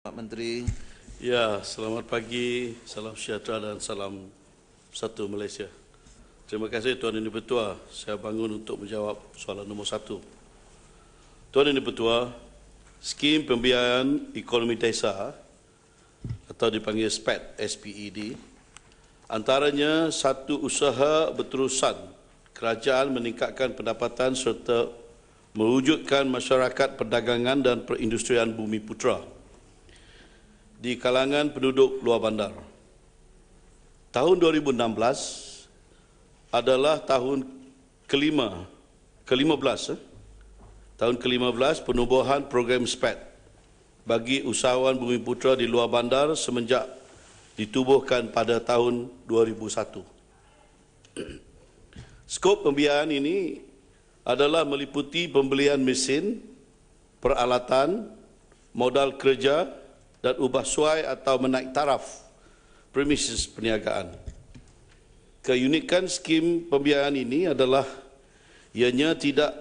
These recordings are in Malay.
Pak Menteri. Ya, selamat pagi, salam sejahtera dan salam satu Malaysia. Terima kasih Tuan Yang Dipertua. Saya bangun untuk menjawab soalan nombor 1. Tuan Yang Dipertua, skim pembiayaan ekonomi desa atau dipanggil SPED, SPED, antaranya satu usaha berterusan kerajaan meningkatkan pendapatan serta mewujudkan masyarakat perdagangan dan perindustrian Bumi Putra di kalangan penduduk luar bandar. Tahun 2016 adalah tahun ke-15 penubuhan program SPED bagi usahawan Bumi Putra di luar bandar semenjak ditubuhkan pada tahun 2001. Skop pembiayaan ini adalah meliputi pembelian mesin, peralatan, modal kerja dan ubah suai atau menaik taraf premises perniagaan. Keunikan skim pembiayaan ini adalah ianya tidak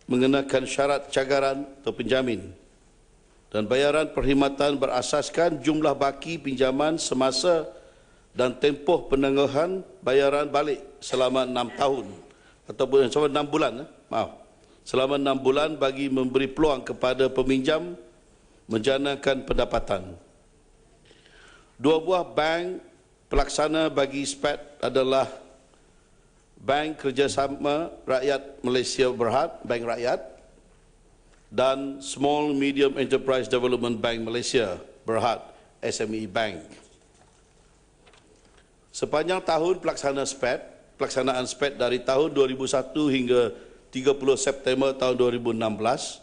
mengenakan syarat cagaran atau penjamin dan bayaran perkhidmatan berasaskan jumlah baki pinjaman semasa dan tempoh penangguhan bayaran balik selama 6 tahun ataupun selama 6 bulan. Selama 6 bulan bagi memberi peluang kepada peminjam menjanakan pendapatan. Dua buah bank pelaksana bagi SPED adalah Bank Kerjasama Rakyat Malaysia Berhad, Bank Rakyat, dan Small Medium Enterprise Development Bank Malaysia Berhad, SME Bank. Sepanjang tahun pelaksanaan SPED dari tahun 2001 hingga 30 September tahun 2016,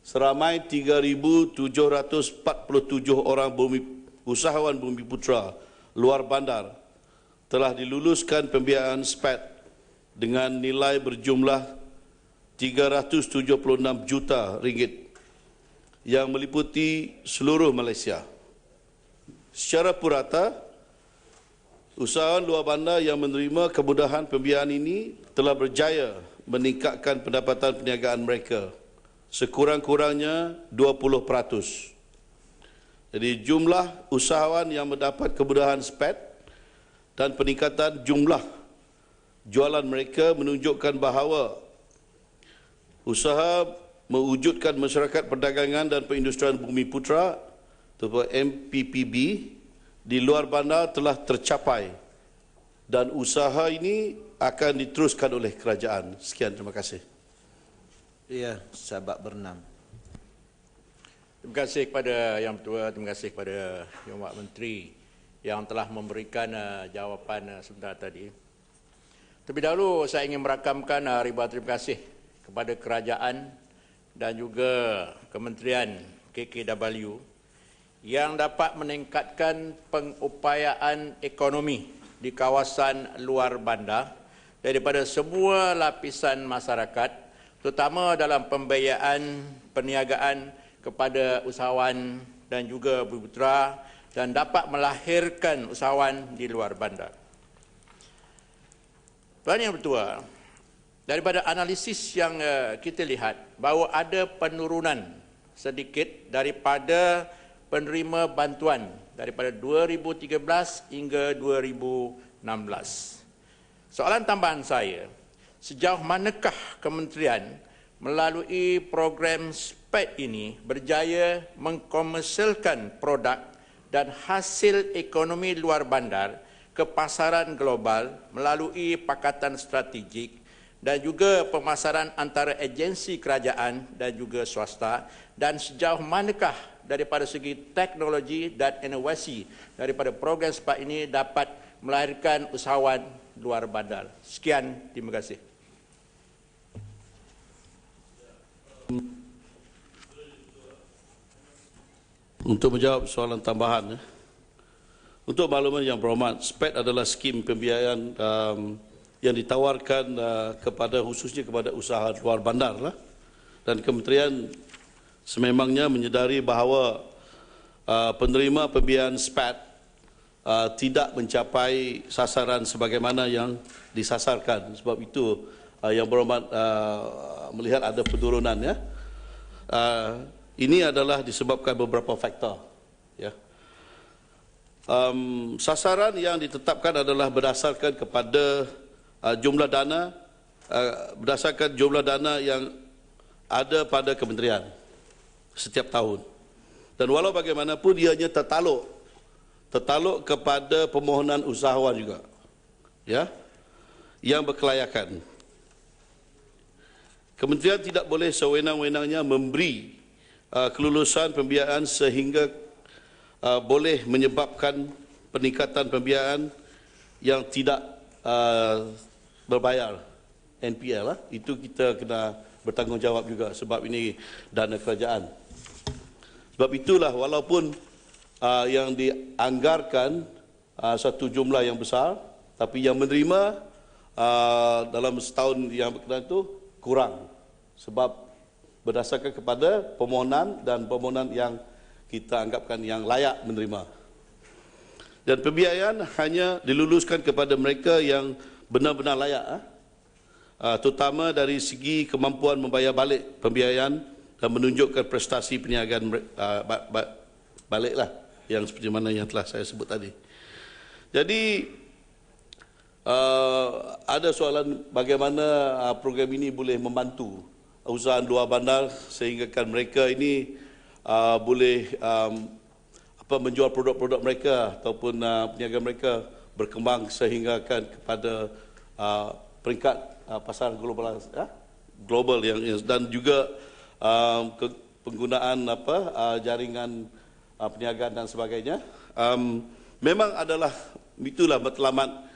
seramai 3,747 orang usahawan Bumi Putra luar bandar telah diluluskan pembiayaan SPED dengan nilai berjumlah 376 juta ringgit yang meliputi seluruh Malaysia. Secara purata, usahawan luar bandar yang menerima kemudahan pembiayaan ini telah berjaya meningkatkan pendapatan perniagaan mereka sekurang-kurangnya 20%. Jadi jumlah usahawan yang mendapat kemudahan SPED dan peningkatan jumlah jualan mereka menunjukkan bahawa usaha mewujudkan masyarakat perdagangan dan perindustrian Bumi Putra atau MPPB di luar bandar telah tercapai dan usaha ini akan diteruskan oleh kerajaan. Sekian, terima kasih. Ya, sahabat Bernam. Terima kasih kepada Yang Bertua, terima kasih kepada Yang Pak Menteri yang telah memberikan jawapan sebentar tadi. Terlebih dahulu saya ingin merakamkan ribuan terima kasih kepada kerajaan dan juga Kementerian KKW yang dapat meningkatkan pengupayaan ekonomi di kawasan luar bandar daripada semua lapisan masyarakat, terutama dalam pembiayaan perniagaan kepada usahawan dan juga Bumi Putra dan dapat melahirkan usahawan di luar bandar. Tuan Yang Bertua, daripada analisis yang kita lihat bahawa ada penurunan sedikit daripada penerima bantuan daripada 2013 hingga 2016. Soalan tambahan saya, sejauh manakah kementerian melalui program SPED ini berjaya mengkomersialkan produk dan hasil ekonomi luar bandar ke pasaran global melalui pakatan strategik dan juga pemasaran antara agensi kerajaan dan juga swasta, dan sejauh manakah daripada segi teknologi dan inovasi daripada program SPED ini dapat melahirkan usahawan luar bandar. Sekian, terima kasih. Untuk menjawab soalan tambahan, untuk makluman yang berhormat, SPED adalah skim pembiayaan yang ditawarkan khususnya kepada usaha luar bandar dan kementerian sememangnya menyedari bahawa penerima pembiayaan SPED tidak mencapai sasaran sebagaimana yang disasarkan. Sebab itu yang berhormat melihat ada penurunan. Ini adalah disebabkan beberapa faktor. Ya. Sasaran yang ditetapkan adalah berdasarkan kepada jumlah dana, berdasarkan jumlah dana yang ada pada kementerian setiap tahun. Dan walau bagaimanapun dia hanya tertaluk kepada permohonan usahawan juga, ya, yang berkelayakan. Kementerian tidak boleh sewenang-wenangnya memberi kelulusan pembiayaan sehingga boleh menyebabkan peningkatan pembiayaan yang tidak berbayar, NPL. Itu kita kena bertanggungjawab juga sebab ini dana kerajaan. Sebab itulah walaupun yang dianggarkan satu jumlah yang besar, tapi yang menerima dalam setahun yang berkenaan itu kurang sebab berdasarkan kepada permohonan dan permohonan yang kita anggapkan yang layak menerima. Dan pembiayaan hanya diluluskan kepada mereka yang benar-benar layak, terutama dari segi kemampuan membayar balik pembiayaan dan menunjukkan prestasi perniagaan baliklah yang seperti mana yang telah saya sebut tadi. Jadi ada soalan bagaimana program ini boleh membantu usaha luar bandar sehinggakan mereka ini boleh menjual produk-produk mereka ataupun perniagaan mereka berkembang sehinggakan kepada peringkat pasar global yang dan juga penggunaan jaringan perniagaan dan sebagainya. Memang adalah itulah matlamat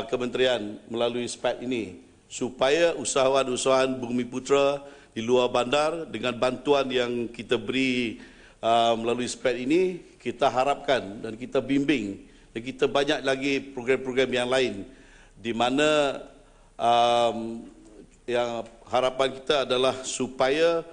kementerian melalui SPAT ini supaya usahawan-usahawan Bumiputera di luar bandar dengan bantuan yang kita beri melalui SPAT ini, kita harapkan dan kita bimbing dan kita banyak lagi program-program yang lain di mana yang harapan kita adalah supaya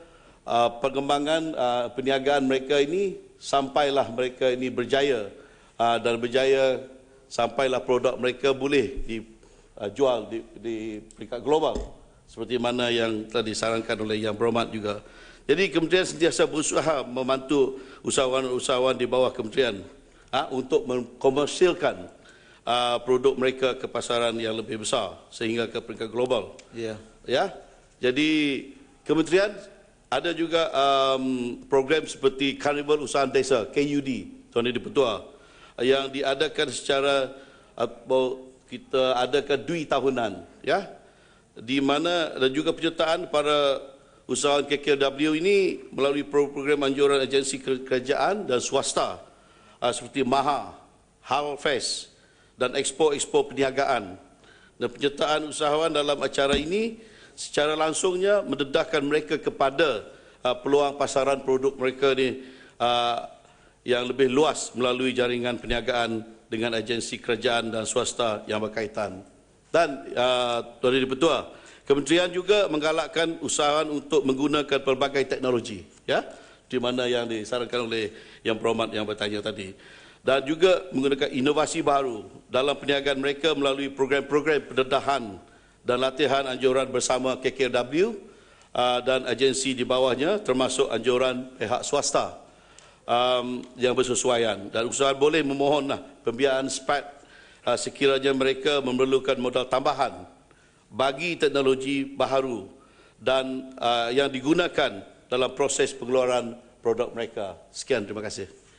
pengembangan perniagaan mereka ini sampailah mereka ini berjaya dan berjaya sampailah produk mereka boleh dijual di peringkat global seperti mana yang telah disarankan oleh Yang Berhormat juga. Jadi kementerian sentiasa berusaha membantu usahawan-usahawan di bawah kementerian untuk mengkomersilkan produk mereka ke pasaran yang lebih besar sehingga ke peringkat global. Ya. Jadi kementerian ada juga program seperti Karnival Usahawan Desa KUD, Tuan Yang Di-Pertua, yang diadakan secara kita adakan dui tahunan, ya, di mana dan juga penyertaan para usahawan KKW ini melalui program anjuran agensi kerajaan dan swasta seperti MAHA, HALFest dan Expo perniagaan. Dan penyertaan usahawan dalam acara ini secara langsungnya mendedahkan mereka kepada peluang pasaran produk mereka ni yang lebih luas melalui jaringan perniagaan dengan agensi kerajaan dan swasta yang berkaitan. Dan Tuan Yang Di-Pertua, kementerian juga menggalakkan usahawan untuk menggunakan pelbagai teknologi, ya, di mana yang disarankan oleh Yang Berhormat yang bertanya tadi. Dan juga menggunakan inovasi baru dalam perniagaan mereka melalui program-program pendedahan dan latihan anjuran bersama KKW dan agensi di bawahnya termasuk anjuran pihak swasta yang bersesuaian. Dan usahawan boleh memohon pembiayaan SPAT sekiranya mereka memerlukan modal tambahan bagi teknologi baharu dan yang digunakan dalam proses pengeluaran produk mereka. Sekian, terima kasih.